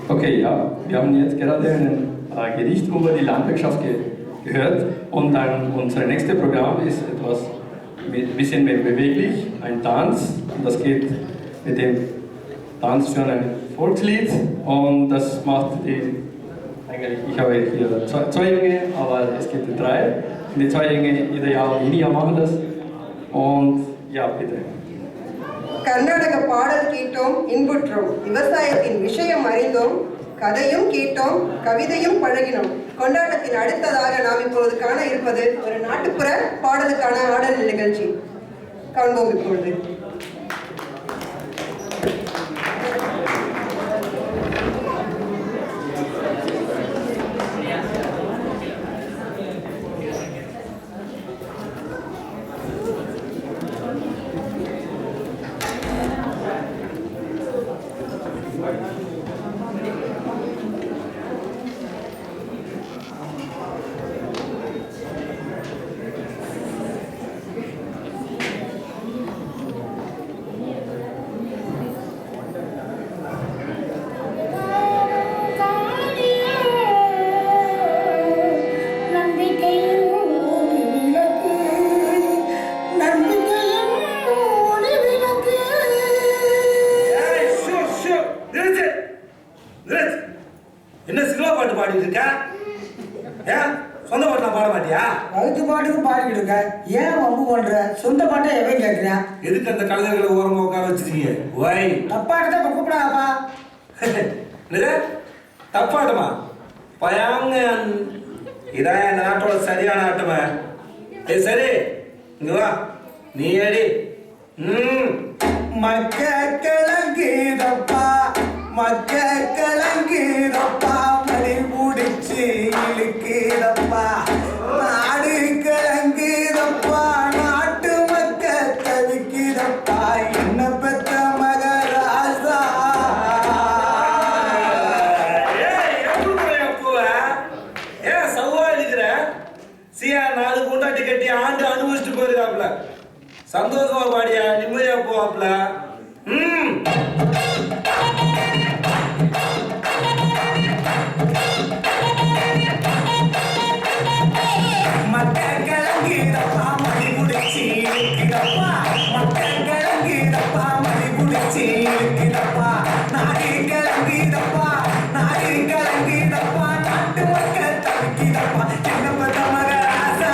Okay, ja, wir haben jetzt gerade ein Gedicht über die Landwirtschaft gehört und dann unser nächstes Programm ist etwas ein bisschen mehr beweglich, ein Tanz. Und das geht mit dem Tanz für ein Volkslied und das macht eigentlich, ich habe hier zwei Junge, aber es gibt drei. Und die zwei Junge ideal weniger machen das und ja, bitte. Karnataka பாடல் கேட்டோம், இன்புற்றோம். விவசாயத்தின் விஷயம் அறிந்தோம், கதையும் கேட்டோம், கவிதையும் பழகினோம். கொண்டாட்டத்தின் அடுத்ததாக நாம் இப்பொழுது காண இருப்பது ஒரு நாட்டுப்புற பாடலுக்கான ஆடல் நிகழ்ச்சி. காண்போம் இப்பொழுது. எதுக்கு அந்த கலைஞர்களை ஓரமா உட்கார வச்சிருக்கீங்க? ஒய் தப்பாட்டத்தை கூப்பிடாப்பா. தப்பாட்டமா பயாங்க இதான் என் நாட்டோட சரியான ஆட்டமா. சரி இங்க வா, நீ அடி. மக்க கிளங்கிதப்பா, மக்க கிளங்கிதப்பா, மணி முடிச்சு இழுக்கிதப்பா, நாடு கிளங்கிதப்பா, நாட்டு மக்க தவிக்கிதப்பா, என்ன பெத்த மகராசா. சவாலிக்கிற சியா 4 கூண்டாட்டி கட்டி ஆண்டு அனுபவிச்சுட்டு போயிருக்காப்ல. சந்தோஷமா பாடியா, நிம்மதியா போவாப்ல. மக்க கிளங்கிதப்பா, மணி முடிச்சு இழுக்கிதப்பா, மக்க கிளங்கிதப்பா, மணி முடிச்சு இழுக்கிதப்பா, நாடு கிளங்கிதப்பா, நாடு கிளங்கிதப்பா, நாட்டு மக்க தவிக்கிதப்பா, என்ன பத்த மகராசா.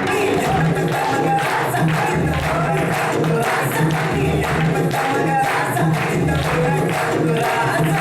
நீ என்ன பத்த மகராசா, இந்த மகராசா, நீ என்ன பத்த மகராசா, இந்த மகராசா.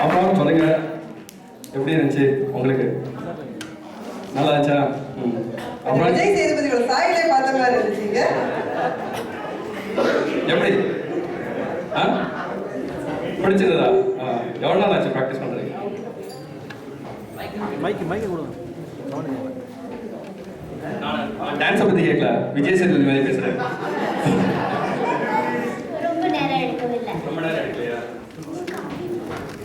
அப்புறம் சொல்லுங்க, எப்படி இருந்துச்சு உங்களுக்கு? நல்லா இருந்துச்சா? அப்புறம் விஜய் சேதுபதியோட சாயலே பார்த்த மாதிரி இருந்துச்சுங்க. எப்படி பிடிச்சிருந்ததா? எவ்வளோ நாள் ஆச்சு ப்ராக்டிஸ் பண்ணுறீங்க? டான்ஸை பற்றி கேட்கல, விஜய் சேதுபதி மாதிரி பேசுகிறேன். ரொம்ப நேரம் எடுக்கவில்லை. ரொம்ப நேரம் எடுக்கலையா?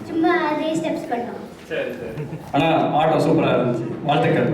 சும்மா அதே ஸ்டெப்ஸ் பண்ணோம். சரி சரி. ஆனால் ஆட்டம் சூப்பராக இருந்துச்சு. வாழ்த்துக்கள்.